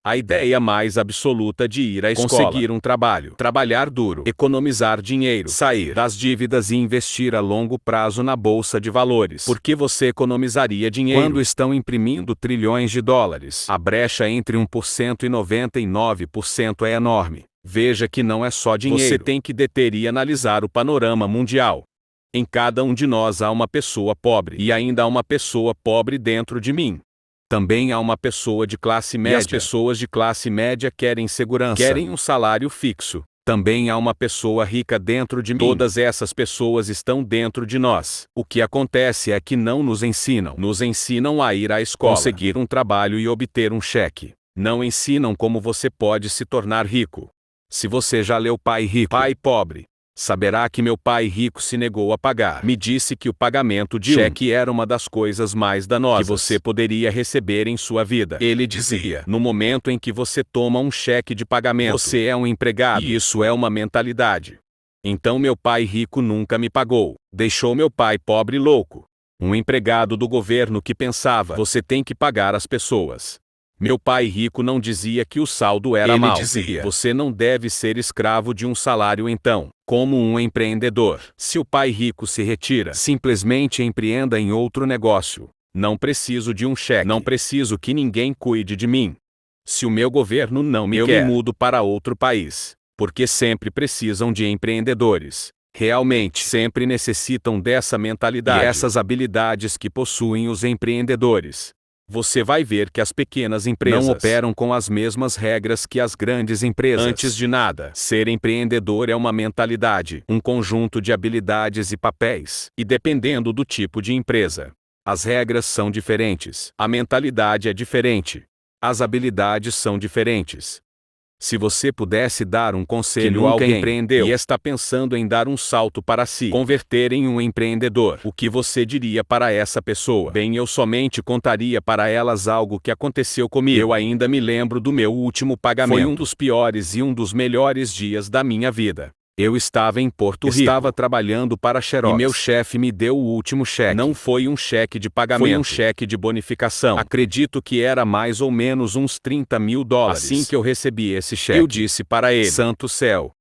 A ideia mais absoluta de ir à escola, conseguir um trabalho, trabalhar duro, economizar dinheiro, sair das dívidas e investir a longo prazo na bolsa de valores. Porque você economizaria dinheiro quando estão imprimindo trilhões de dólares. A brecha entre 1% e 99% é enorme. Veja que não é só dinheiro. Você tem que deter e analisar o panorama mundial. Em cada um de nós há uma pessoa pobre, e ainda há uma pessoa pobre dentro de mim. Também há uma pessoa de classe média. E as pessoas de classe média querem segurança, querem um salário fixo. Também há uma pessoa rica dentro de mim. Todas essas pessoas estão dentro de nós. O que acontece é que não nos ensinam. Nos ensinam a ir à escola, conseguir um trabalho e obter um cheque. Não ensinam como você pode se tornar rico. Se você já leu Pai Rico, Pai Pobre, saberá que meu pai rico se negou a pagar. Me disse que o pagamento de cheque era uma das coisas mais danosas que você poderia receber em sua vida. Ele dizia: no momento em que você toma um cheque de pagamento, você é um empregado. E isso é uma mentalidade. Então meu pai rico nunca me pagou. Deixou meu pai pobre louco. Um empregado do governo que pensava: você tem que pagar as pessoas. Meu pai rico não dizia que o saldo era mau. Ele dizia: você não deve ser escravo de um salário então, como um empreendedor. Se o pai rico se retira, simplesmente empreenda em outro negócio. Não preciso de um cheque. Não preciso que ninguém cuide de mim. Se o meu governo não me quer, eu me mudo para outro país. Porque sempre precisam de empreendedores. Realmente, sempre necessitam dessa mentalidade e essas habilidades que possuem os empreendedores. Você vai ver que as pequenas empresas não operam com as mesmas regras que as grandes empresas. Antes de nada, ser empreendedor é uma mentalidade, um conjunto de habilidades e papéis. E dependendo do tipo de empresa, as regras são diferentes. A mentalidade é diferente. As habilidades são diferentes. Se você pudesse dar um conselho a alguém empreendeu e está pensando em dar um salto para se converter em um empreendedor, o que você diria para essa pessoa? Bem, eu somente contaria para elas algo que aconteceu comigo. Eu ainda me lembro do meu último pagamento. Foi um dos piores e um dos melhores dias da minha vida. Eu estava em Porto Rico. Estava trabalhando para a Xerox. E meu chefe me deu o último cheque. Não foi um cheque de pagamento. Foi um cheque de bonificação. Acredito que era mais ou menos uns 30 mil dólares. Assim que eu recebi esse cheque, eu disse para ele: santo céu,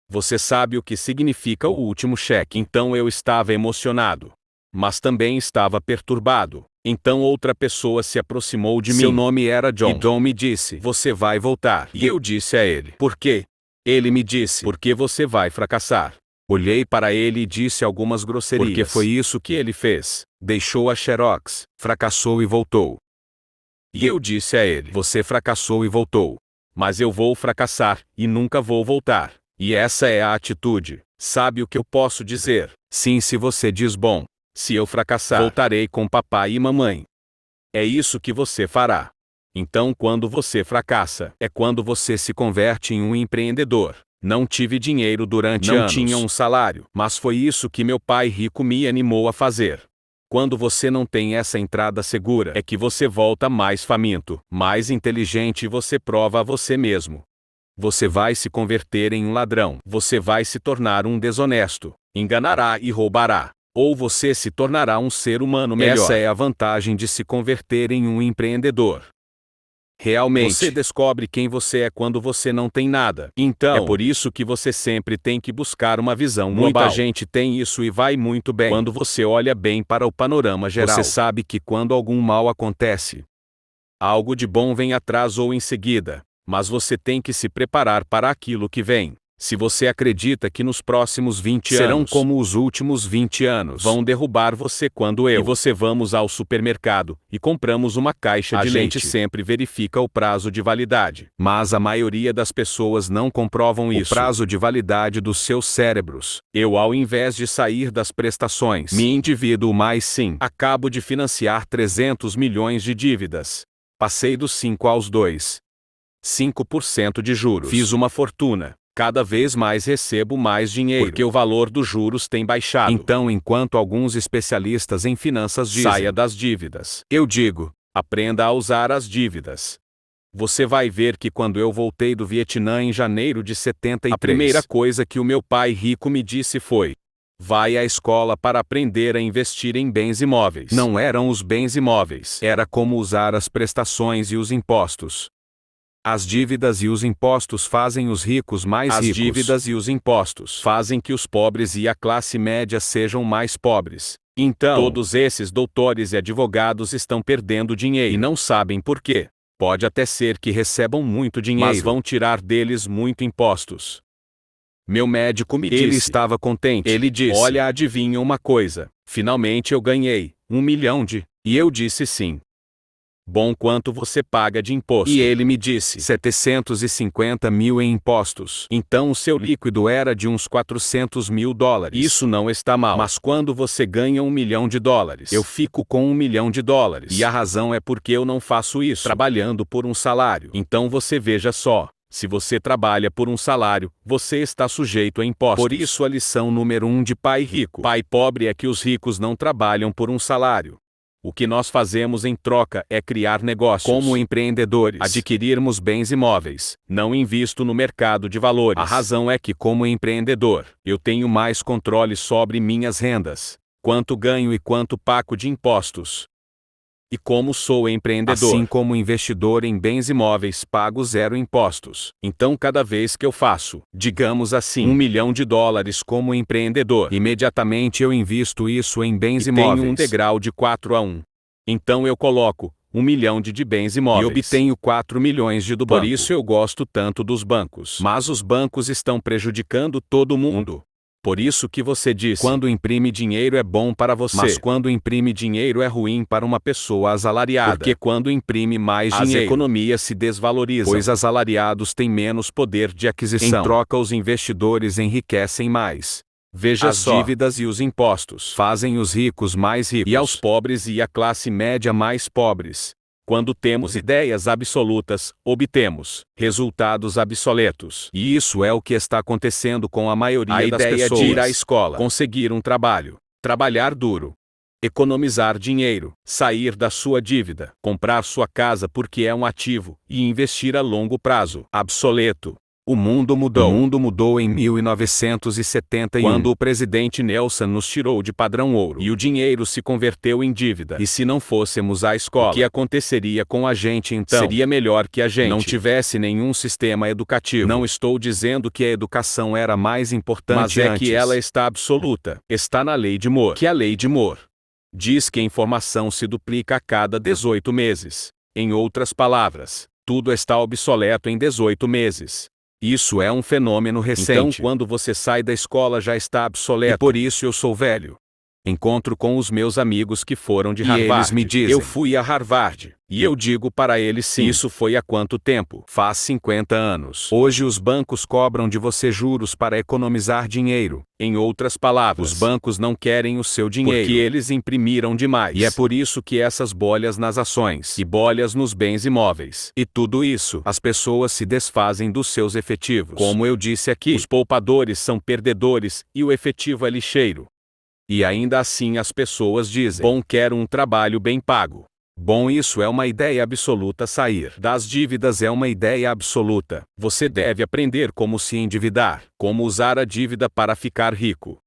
você sabe o que significa o último cheque. Então eu estava emocionado. Mas também estava perturbado. Então outra pessoa se aproximou de mim. Seu nome era John. E John me disse: você vai voltar. E eu disse a ele: por quê? Ele me disse: porque você vai fracassar. Olhei para ele e disse algumas grosserias. Porque foi isso que ele fez. Deixou a Xerox, fracassou e voltou. E eu disse a ele: você fracassou e voltou. Mas eu vou fracassar, e nunca vou voltar. E essa é a atitude. Sabe o que eu posso dizer? Sim, se você diz: bom, se eu fracassar, voltarei com papai e mamãe. É isso que você fará. Então, quando você fracassa, é quando você se converte em um empreendedor. Não tive dinheiro durante anos. Não tinha um salário, mas foi isso que meu pai rico me animou a fazer. Quando você não tem essa entrada segura, é que você volta mais faminto, mais inteligente e você prova a você mesmo. Você vai se converter em um ladrão. Você vai se tornar um desonesto. Enganará e roubará. Ou você se tornará um ser humano melhor. Essa é a vantagem de se converter em um empreendedor. Realmente, você descobre quem você é quando você não tem nada. Então, é por isso que você sempre tem que buscar uma visão global. Muita gente tem isso e vai muito bem. Quando você olha bem para o panorama geral, você sabe que quando algum mal acontece, algo de bom vem atrás ou em seguida. Mas você tem que se preparar para aquilo que vem. Se você acredita que nos próximos 20 anos serão como os últimos 20 anos, vão derrubar você quando eu e você vamos ao supermercado e compramos uma caixa de leite. A gente sempre verifica o prazo de validade. Mas a maioria das pessoas não comprovam isso. O prazo de validade dos seus cérebros. Eu, ao invés de sair das prestações, me endivido mais sim. Acabo de financiar 300 milhões de dívidas. Passei dos 5 aos 5% de juros. Fiz uma fortuna. Cada vez mais recebo mais dinheiro, porque o valor dos juros tem baixado. Então, enquanto alguns especialistas em finanças dizem: saia das dívidas, eu digo: aprenda a usar as dívidas. Você vai ver que quando eu voltei do Vietnã em janeiro de 73, a primeira coisa que o meu pai rico me disse foi: vai à escola para aprender a investir em bens imóveis. Não eram os bens imóveis, era como usar as prestações e os impostos. As dívidas e os impostos fazem os ricos mais ricos. As dívidas e os impostos fazem que os pobres e a classe média sejam mais pobres. Então, todos esses doutores e advogados estão perdendo dinheiro e não sabem por quê. Pode até ser que recebam muito dinheiro, mas vão tirar deles muito impostos. Meu médico me disse. Ele estava contente. Ele disse: olha, adivinha uma coisa. Finalmente eu ganhei 1 milhão de... E eu disse sim. Bom, quanto você paga de imposto? E ele me disse: 750 mil em impostos. Então o seu líquido era de uns 400 mil dólares. Isso não está mal. Mas quando você ganha 1 milhão de dólares, eu fico com 1 milhão de dólares. E a razão é porque eu não faço isso trabalhando por um salário. Então você veja só. Se você trabalha por um salário, você está sujeito a impostos. Por isso a lição número 1 de pai rico. Pai pobre é que os ricos não trabalham por um salário. O que nós fazemos em troca é criar negócios. Como empreendedores, adquirirmos bens imóveis. Não invisto no mercado de valores. A razão é que, como empreendedor, eu tenho mais controle sobre minhas rendas, quanto ganho e quanto pago de impostos. E como sou empreendedor, assim como investidor em bens imóveis, pago 0 impostos. Então cada vez que eu faço, digamos assim, 1 milhão de dólares como empreendedor, imediatamente eu invisto isso em bens imóveis. Tenho um degrau de 4 a 1. Então eu coloco 1 milhão de bens imóveis e obtenho 4 milhões do banco. Por isso eu gosto tanto dos bancos. Mas os bancos estão prejudicando todo mundo. Por isso que você diz, quando imprime dinheiro é bom para você, mas quando imprime dinheiro é ruim para uma pessoa assalariada. Porque quando imprime mais dinheiro, as economias se desvalorizam, pois assalariados têm menos poder de aquisição. Em troca, os investidores enriquecem mais. Veja só, as dívidas e os impostos fazem os ricos mais ricos, e aos pobres e a classe média mais pobres. Quando temos ideias absolutas, obtemos resultados obsoletos. E isso é o que está acontecendo com a maioria das pessoas. A ideia de ir à escola, conseguir um trabalho, trabalhar duro, economizar dinheiro, sair da sua dívida, comprar sua casa porque é um ativo, e investir a longo prazo. Obsoleto. O mundo mudou. O mundo mudou em 1971, quando o presidente Nelson nos tirou de padrão ouro e o dinheiro se converteu em dívida. E se não fôssemos à escola, o que aconteceria com a gente então? Seria melhor que a gente não tivesse nenhum sistema educativo. Não estou dizendo que a educação era mais importante, mas é que ela está absoluta. Está na lei de Moore. Que a lei de Moore diz que a informação se duplica a cada 18 meses. Em outras palavras, tudo está obsoleto em 18 meses. Isso é um fenômeno recente. Então, quando você sai da escola já está obsoleto. E por isso eu sou velho. Encontro com os meus amigos que foram de Harvard. E eles me dizem: eu fui a Harvard. E eu digo para eles sim. Isso foi há quanto tempo? Faz 50 anos. Hoje os bancos cobram de você juros para economizar dinheiro. Em outras palavras, os bancos não querem o seu dinheiro porque eles imprimiram demais. E é por isso que essas bolhas nas ações e bolhas nos bens imóveis e tudo isso, as pessoas se desfazem dos seus efetivos. Como eu disse aqui, os poupadores são perdedores e o efetivo é lixeiro. E ainda assim as pessoas dizem: bom, quero um trabalho bem pago. Bom, isso é uma ideia absoluta. Sair das dívidas é uma ideia absoluta. Você deve aprender como se endividar, como usar a dívida para ficar rico.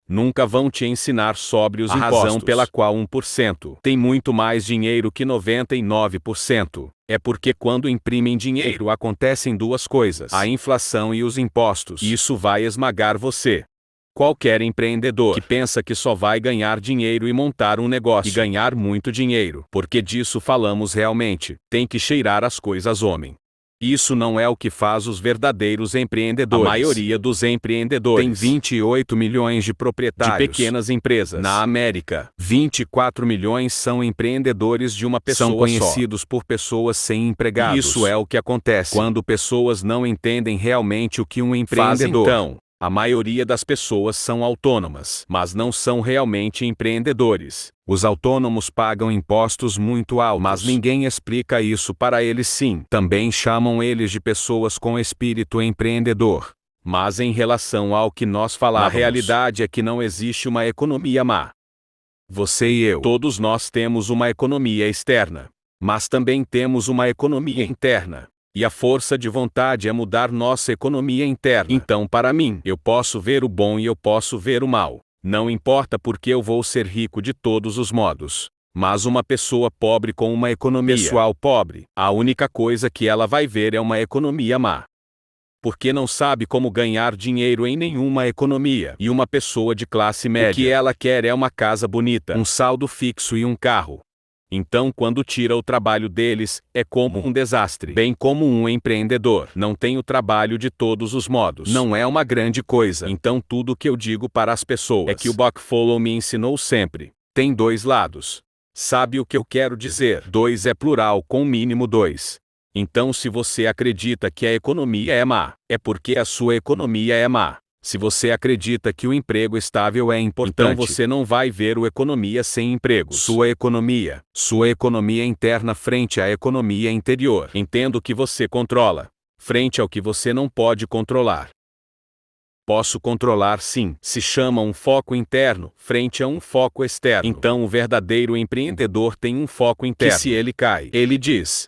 Nunca vão te ensinar sobre os impostos. A razão pela qual 1% tem muito mais dinheiro que 99% é porque quando imprimem dinheiro acontecem duas coisas: a inflação e os impostos. Isso vai esmagar você. Qualquer empreendedor que pensa que só vai ganhar dinheiro e montar um negócio e ganhar muito dinheiro, porque disso falamos realmente, tem que cheirar as coisas, homem. Isso não é o que faz os verdadeiros empreendedores. A maioria dos empreendedores tem 28 milhões de proprietários de pequenas empresas. Na América, 24 milhões são empreendedores de uma pessoa só. São conhecidos por pessoas sem empregados. Isso é o que acontece quando pessoas não entendem realmente o que um empreendedor faz. Então, a maioria das pessoas são autônomas, mas não são realmente empreendedores. Os autônomos pagam impostos muito altos, mas ninguém explica isso para eles. Sim, também chamam eles de pessoas com espírito empreendedor. Mas em relação ao que nós falávamos, a realidade é que não existe uma economia má. Você e eu, todos nós temos uma economia externa, mas também temos uma economia interna. E a força de vontade é mudar nossa economia interna. Então, para mim, eu posso ver o bom e eu posso ver o mal. Não importa porque eu vou ser rico de todos os modos. Mas uma pessoa pobre com uma economia pessoal pobre, a única coisa que ela vai ver é uma economia má. Porque não sabe como ganhar dinheiro em nenhuma economia. E uma pessoa de classe média, o que ela quer é uma casa bonita, um saldo fixo e um carro. Então, quando tira o trabalho deles, é como um desastre. Bem como um empreendedor não tem o trabalho de todos os modos. Não é uma grande coisa. Então, tudo que eu digo para as pessoas é que o Buckfollow me ensinou sempre. Tem dois lados. Sabe o que eu quero dizer? Dois é plural com mínimo dois. Então, se você acredita que a economia é má, é porque a sua economia é má. Se você acredita que o emprego estável é importante, então você não vai ver a economia sem empregos. Sua economia interna frente à economia interior. Entendo o que você controla, frente ao que você não pode controlar. Posso controlar sim, se chama um foco interno, frente a um foco externo. Então o verdadeiro empreendedor tem um foco interno, que se ele cai, ele diz: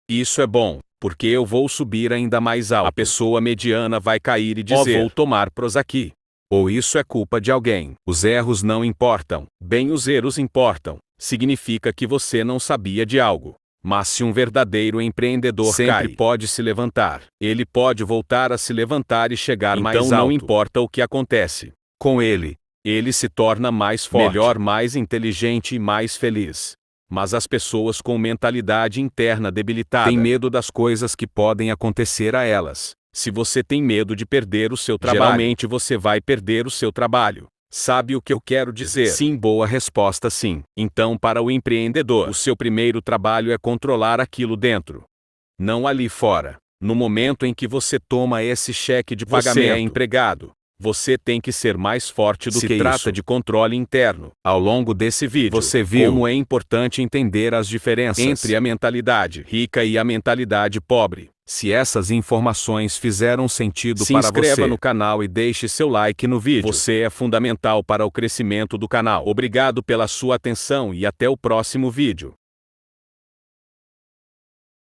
isso é bom, porque eu vou subir ainda mais alto. A pessoa mediana vai cair e dizer: vou tomar Prozac. Ou isso é culpa de alguém. Os erros não importam, bem os erros importam. Significa que você não sabia de algo. Mas se um verdadeiro empreendedor sempre pode se levantar, ele pode voltar a se levantar e chegar mais alto. Então não importa o que acontece com ele, ele se torna mais forte, melhor, mais inteligente e mais feliz. Mas as pessoas com mentalidade interna debilitada têm medo das coisas que podem acontecer a elas. Se você tem medo de perder o seu trabalho, geralmente você vai perder o seu trabalho. Sabe o que eu quero dizer? Sim, boa resposta, sim. Então, para o empreendedor, o seu primeiro trabalho é controlar aquilo dentro, não ali fora. No momento em que você toma esse cheque de pagamento, você é empregado. Você tem que ser mais forte do que isso. Se trata de controle interno. Ao longo desse vídeo, você viu como é importante entender as diferenças entre a mentalidade rica e a mentalidade pobre. Se essas informações fizeram sentido para você, se inscreva no canal e deixe seu like no vídeo. Você é fundamental para o crescimento do canal. Obrigado pela sua atenção e até o próximo vídeo.